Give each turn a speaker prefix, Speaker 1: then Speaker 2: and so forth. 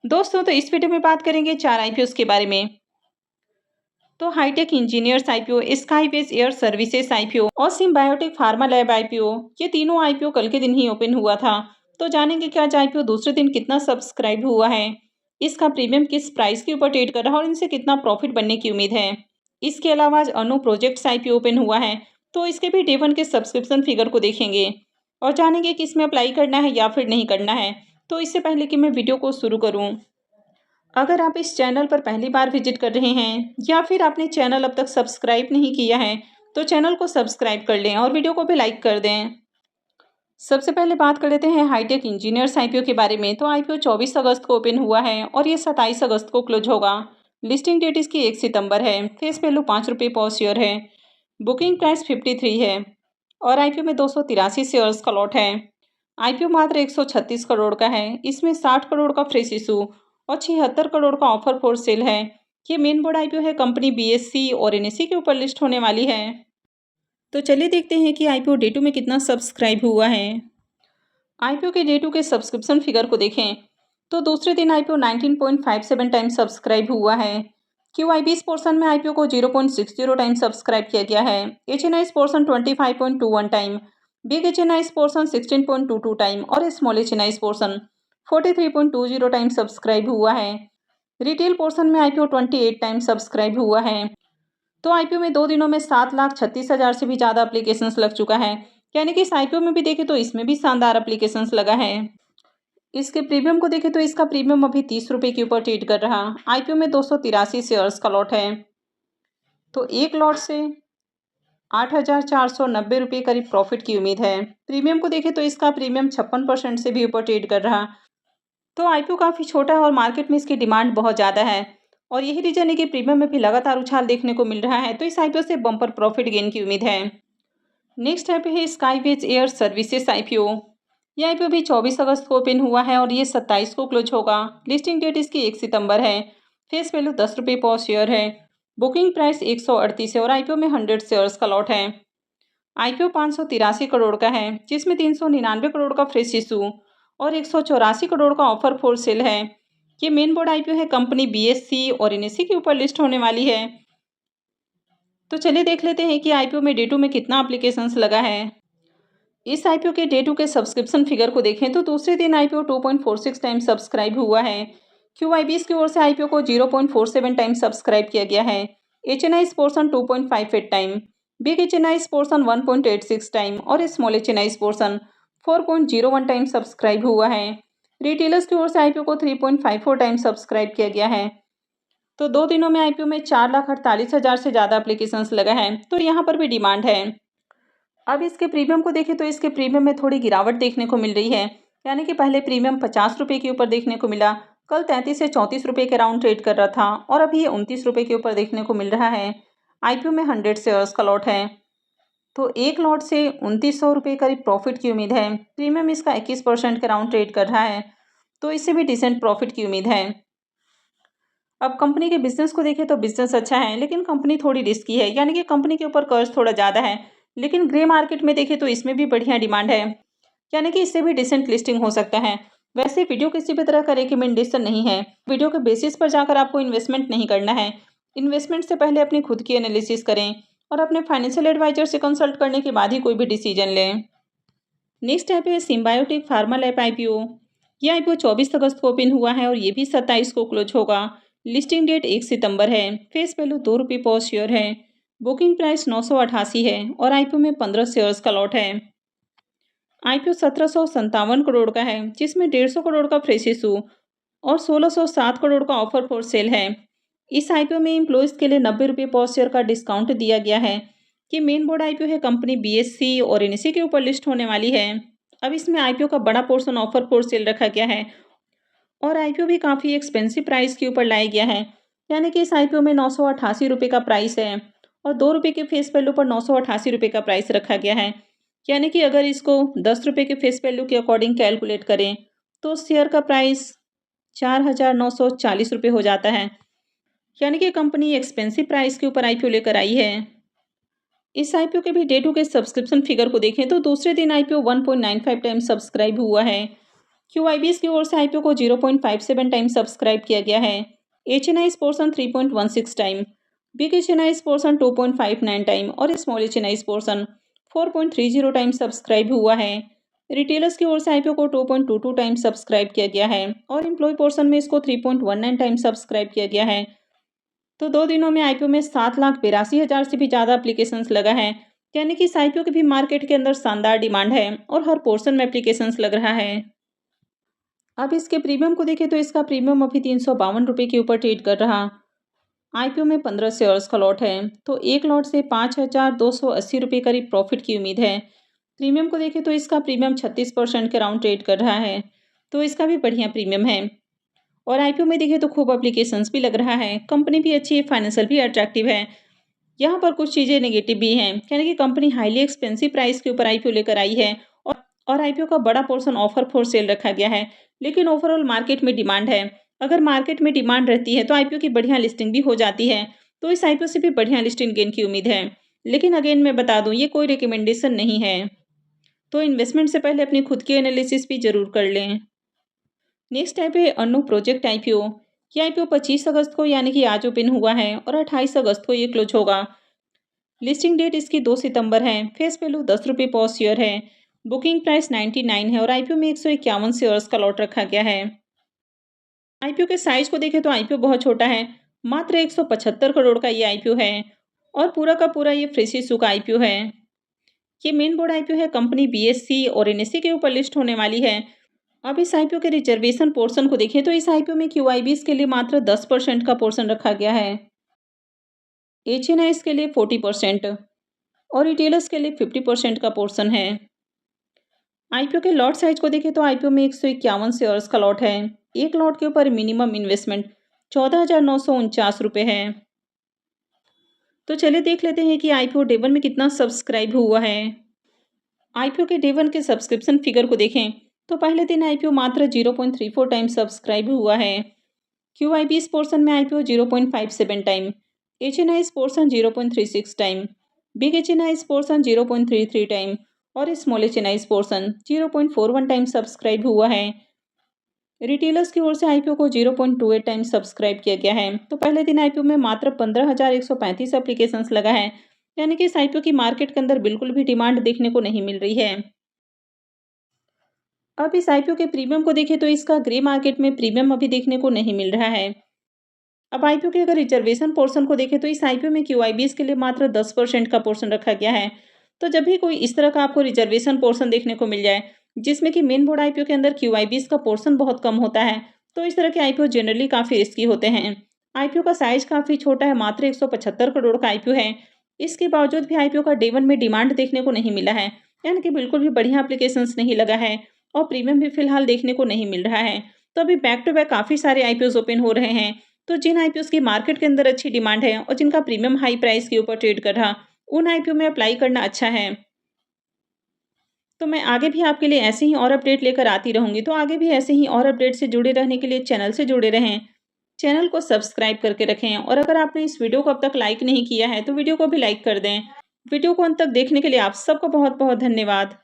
Speaker 1: दोस्तों तो इस वीडियो में बात करेंगे 4 आईपीओs के बारे में। तो Hitech Engineers IPO, Skyways Air Services IPO और सिम्बायोटिक फार्मा लैब आईपीओ, ये तीनों आईपीओ कल के दिन ही ओपन हुआ था। तो जानेंगे कि आज आईपीओ दूसरे दिन कितना सब्सक्राइब हुआ है, इसका प्रीमियम किस प्राइस के ऊपर ट्रेड कर रहा है और इनसे कितना प्रॉफिट बनने की उम्मीद है। इसके अलावा आज अनु प्रोजेक्ट्स आईपीओ ओपन हुआ है, तो इसके भी डे 1 के सब्सक्रिप्शन फिगर को देखेंगे और जानेंगे कि इसमें अप्लाई करना है या फिर नहीं करना है। तो इससे पहले कि मैं वीडियो को शुरू करूँ, अगर आप इस चैनल पर पहली बार विजिट कर रहे हैं या फिर आपने चैनल अब तक सब्सक्राइब नहीं किया है, तो चैनल को सब्सक्राइब कर लें और वीडियो को भी लाइक कर दें। सबसे पहले बात कर लेते हैं हाईटेक इंजीनियर्स आईपीओ के बारे में। तो आईपीओ 24 अगस्त को ओपन हुआ है और ये 27 अगस्त को क्लोज होगा। लिस्टिंग डेट इसकी 1 सितंबर है। फेस वैल्यू ₹5 पर शेयर है। बुकिंग प्राइस 53 है और आईपीओ में 283 शेयर्स का लॉट है। आईपीओ मात्र 136 करोड़ का है। इसमें 60 करोड़ का फ्रेश इशू और 76 करोड़ का ऑफर फॉर सेल है। ये मेन बोर्ड आईपीओ है। कंपनी बीएससी और एनएससी के ऊपर लिस्ट होने वाली है। तो चलिए देखते हैं कि आईपीओ डे 2 में कितना सब्सक्राइब हुआ है। आईपीओ के डे 2 के सब्सक्रिप्शन फिगर को देखें तो दूसरे दिन आईपीओ 19.57 टाइम सब्सक्राइब हुआ है। क्यूआईबीस पोर्शन में आईपीओ को 0.60 टाइम सब्सक्राइब किया गया है। HNIs portion 25.21 time, big HNIs portion 16.22 time और small HNIs portion 43.20 time subscribe हुआ है। रिटेल पोर्शन में आईपीओ 28 टाइम सब्सक्राइब हुआ है। तो आईपीओ में 2 दिनों में 7,36,000 से भी ज़्यादा एप्लीकेशंस लग चुका है। यानी कि इस आईपीओ में भी देखें तो इसमें भी शानदार एप्लीकेशंस लगा है। इसके प्रीमियम को देखें तो इसका प्रीमियम अभी ₹30 के ऊपर ट्रेड कर रहा। आईपीओ में 283 शेयर्स का लॉट है। तो एक लॉट से ₹8,490 करीब प्रॉफिट की उम्मीद है। प्रीमियम को देखें तो इसका प्रीमियम 56% से भी ऊपर ट्रेड कर रहा। तो आईपीओ काफ़ी छोटा है और मार्केट में इसकी डिमांड बहुत ज़्यादा है और यही रीजन है कि प्रीमियम में भी लगातार उछाल देखने को मिल रहा है। तो इस आईपीओ से बम्पर प्रॉफिट गेन की उम्मीद है। नेक्स्ट आईपीओ है स्काईवेज एयर सर्विसेज आईपीओ। ये आईपीओ भी 24 अगस्त को ओपन हुआ है और ये 27 को क्लोज होगा। लिस्टिंग डेट इसकी 1 सितंबर है। फेस वैल्यू ₹10 पर शेयर है। बुकिंग प्राइस 138 है और आईपीओ में 100 शेयर्स का लॉट है। आईपीओ 583 करोड़ का है, जिसमें 399 करोड़ का फ्रेश इशू और 184 करोड़ का ऑफर फॉर सेल है। ये मेन बोर्ड आईपीओ है। कंपनी बीएससी और एनएससी के ऊपर लिस्ट होने वाली है। तो चलिए देख लेते हैं कि आईपीओ में डे 2 में कितना एप्लीकेशंस लगा है। इस आईपीओ के डे 2 के सब्सक्रिप्शन फिगर को देखें तो दूसरे दिन आईपीओ 2.46 टाइम सब्सक्राइब हुआ है। क्यूआईबीएस की ओर से आईपीओ को 0.47 टाइम सब्सक्राइब किया गया है। HNIs portion 2.58 time, big HNIs portion 1.86 time और small HNIs portion 4.01 time subscribe हुआ है। रिटेलर्स की ओर से आईपीओ को 3.54 टाइम सब्सक्राइब किया गया है। तो 2 दिनों में आईपीओ में 4,48,000 से ज़्यादा एप्लीकेशंस लगा है। तो यहाँ पर भी डिमांड है। अब इसके प्रीमियम को देखें तो इसके प्रीमियम में थोड़ी गिरावट देखने को मिल रही है। यानी कि पहले प्रीमियम ₹50 के ऊपर देखने को मिला, कल 33 से ₹34 के राउंड ट्रेड कर रहा था और अभी ये ₹29 के ऊपर देखने को मिल रहा है। आईपीओ में 100 शेयर्स का लॉट है। तो एक लॉट से ₹2900 करीब प्रॉफिट की उम्मीद है। प्रीमियम इसका 21% के राउंड ट्रेड कर रहा है, तो इससे भी डिसेंट प्रॉफिट की उम्मीद है। अब कंपनी के बिजनेस को देखें तो बिजनेस अच्छा है, लेकिन कंपनी थोड़ी रिस्की है। यानी कि कंपनी के ऊपर कर्ज थोड़ा ज़्यादा है, लेकिन ग्रे मार्केट में देखें तो इसमें भी बढ़िया डिमांड है। यानी कि इससे भी डिसेंट लिस्टिंग हो सकता है। वैसे वीडियो किसी भी तरह का रिकमेंडेशन नहीं है। वीडियो के बेसिस पर जाकर आपको इन्वेस्टमेंट नहीं करना है। इन्वेस्टमेंट से पहले अपनी खुद की एनालिसिस करें और अपने फाइनेंशियल एडवाइजर से कंसल्ट करने के बाद ही कोई भी डिसीजन लें। नेक्स्ट आईपीओ है सिम्बायोटिक फार्मा लैब आईपीओ। यह आईपीओ 24 अगस्त को ओपन हुआ है और ये भी 27 को क्लोज होगा। लिस्टिंग डेट 1 सितंबर है। फेस वैल्यू ₹2 पर शेयर है। बुकिंग प्राइस 988 है और आईपीओ में 15 शेयर्स का लॉट है। आईपीओ 1757 करोड़ का है, जिसमें 150 करोड़ का फ्रेश इशू और 1607 करोड़ का ऑफर फॉर सेल है। इस आईपीओ में एम्प्लॉयज़ के लिए ₹90 पर शेयर का डिस्काउंट दिया गया है। कि मेन बोर्ड आईपीओ है। कंपनी बीएससी और एनएससी के ऊपर लिस्ट होने वाली है। अब इसमें आईपीओ का बड़ा पोर्शन ऑफर फॉर सेल रखा गया है और आईपीओ भी काफ़ी एक्सपेंसिव प्राइस के ऊपर लाया गया है। यानी कि इस आईपीओ में ₹988 का प्राइस है और ₹2 के फेस वैल्यू पर ₹988 का प्राइस रखा गया है। यानी कि अगर इसको ₹10 के फेस वैल्यू के अकॉर्डिंग कैलकुलेट करें तो शेयर का प्राइस ₹4,940 हो जाता है। यानी कि कंपनी एक्सपेंसिव प्राइस के ऊपर आईपीओ लेकर आई है। इस आईपीओ के भी डे 2 के सब्सक्रिप्शन फिगर को देखें तो दूसरे दिन आईपीओ 1.95 टाइम सब्सक्राइब हुआ है। QIBs की ओर से आईपीओ को 0.57 टाइम सब्सक्राइब किया गया है। HNIs portion 3.16 time, big HNIs portion 2.59 time और small HNIs portion 4.30 time subscribe हुआ है। रिटेलर्स की ओर से आईपीओ को 2.22 टाइम सब्सक्राइब किया गया है और एम्प्लॉय पोर्शन में इसको 3.19 टाइम सब्सक्राइब किया गया है। तो 2 दिनों में आईपीओ में 7,82,000 से भी ज़्यादा एप्लीकेशंस लगा है, यानी कि इस आईपीओ की भी मार्केट के अंदर शानदार डिमांड है और हर पोर्शन में एप्लीकेशंस लग रहा है। अब इसके प्रीमियम को देखें तो इसका प्रीमियम अभी 352 रुपये के ऊपर ट्रेड कर रहा। आईपीओ में 15 शेयर्स का लॉट है, तो एक लॉट से 5,280 रुपये करीब प्रॉफिट की उम्मीद है। प्रीमियम को देखें तो इसका प्रीमियम 36% के राउंड ट्रेड कर रहा है, तो इसका भी बढ़िया प्रीमियम है। और आईपीओ में देखें तो खूब एप्लीकेशंस भी लग रहा है, कंपनी भी अच्छी है, फाइनेंशियल भी अट्रैक्टिव है। यहाँ पर कुछ चीज़ें नेगेटिव भी हैं, यानी कि कंपनी हाईली एक्सपेंसिव प्राइस के ऊपर आईपीओ लेकर आई है और आईपीओ का बड़ा पोर्शन ऑफर फॉर सेल रखा गया है, लेकिन ओवरऑल मार्केट में डिमांड है। अगर मार्केट में डिमांड रहती है तो आईपीओ की बढ़िया लिस्टिंग भी हो जाती है, तो इस आईपीओ से भी बढ़िया लिस्टिंग गेन की उम्मीद है। लेकिन अगेन मैं बता दूं, ये कोई रिकमेंडेशन नहीं है, तो इन्वेस्टमेंट से पहले अपनी खुद की एनालिसिस भी जरूर कर लें। नेक्स्ट है पे अन्नू प्रोजेक्ट आईपीओ। ये आईपीओ 25 अगस्त को यानी कि आज ओपन हुआ है और 28 अगस्त को ये क्लोज होगा। लिस्टिंग डेट इसकी 2 सितंबर है। फेस वैल्यू 10 रुपये पर शेयर है। बुकिंग प्राइस 99 है और आईपीओ में 151 शेयर्स का लॉट रखा गया है। आईपीओ के साइज को देखें तो आईपीओ बहुत छोटा है, मात्र 175 करोड़ का ये आईपीओ है और पूरा का पूरा ये फ्रेश इशू का आईपीओ है। ये मेन बोर्ड आईपीओ है, कंपनी बीएससी और एनएससी के ऊपर लिस्ट होने वाली है। अब इस आईपीओ के रिजर्वेशन पोर्शन को देखें तो इस आईपीओ में क्यूआईबीज के लिए मात्र 10% का पोर्शन रखा गया है, एचएनआईज के लिए 40% और रिटेलर्स के लिए 50% का पोर्शन है। आईपीओ के लॉट साइज को देखें तो आईपीओ में 151 शेयर्स का लॉट है। एक लॉट के ऊपर मिनिमम इन्वेस्टमेंट 14,949 रुपये है। तो चलिए देख लेते हैं कि आईपीओ डे 1 में कितना सब्सक्राइब हुआ है। आईपीओ के डे 1 के सब्सक्रिप्शन फिगर को देखें तो पहले दिन आईपीओ मात्र 0.34 टाइम सब्सक्राइब हुआ है। क्यूआईबीज पोर्शन में IPO 0.57 time, HNIs portion 0.36 time, big HNIs portion 0.33 time और small HNIs portion 0.41 time subscribe हुआ है। रिटेलर्स की ओर से आईपीओ को 0.28 टाइम सब्सक्राइब किया गया है। तो पहले दिन आईपीओ में मात्र 15,135 एप्लीकेशंस लगा है, यानी कि इस आईपीओ की मार्केट के अंदर बिल्कुल भी डिमांड देखने को नहीं मिल रही है। अब इस आईपीओ के प्रीमियम को देखें तो इसका ग्रे मार्केट में प्रीमियम अभी देखने को नहीं मिल रहा है। अब आईपीओ के अगर रिजर्वेशन पोर्शन को देखें तो इस आईपीओ में क्यूआईबीज के लिए मात्र 10% का पोर्शन रखा गया है। तो जब भी कोई इस तरह का आपको रिजर्वेशन पोर्शन देखने को मिल जाए जिसमें कि मेन बोर्ड आईपीओ के अंदर क्यूआईबीज का पोर्शन बहुत कम होता है, तो इस तरह के आईपीओ जनरली काफ़ी रिस्की होते हैं। आईपीओ का साइज काफ़ी छोटा है, मात्र 175 करोड़ का आईपीओ है। इसके बावजूद भी आईपीओ का डे 1 में डिमांड देखने को नहीं मिला है, यानी कि बिल्कुल भी बढ़िया एप्लीकेशंस नहीं लगा है और प्रीमियम भी फिलहाल देखने को नहीं मिल रहा है। तो अभी बैक टू बैक काफ़ी सारे आईपीओ ओपन हो रहे हैं, तो जिन आईपीओ की मार्केट के अंदर अच्छी डिमांड है और जिनका प्रीमियम हाई प्राइस के ऊपर ट्रेड कर रहा, उन आईपीओ में अप्लाई करना अच्छा है। तो मैं आगे भी आपके लिए ऐसे ही और अपडेट लेकर आती रहूँगी, तो आगे भी ऐसे ही और अपडेट से जुड़े रहने के लिए चैनल से जुड़े रहें। चैनल को सब्सक्राइब करके रखें और अगर आपने इस वीडियो को अब तक लाइक नहीं किया है तो वीडियो को भी लाइक कर दें। वीडियो को अंत तक देखने के लिए आप सबको बहुत बहुत धन्यवाद।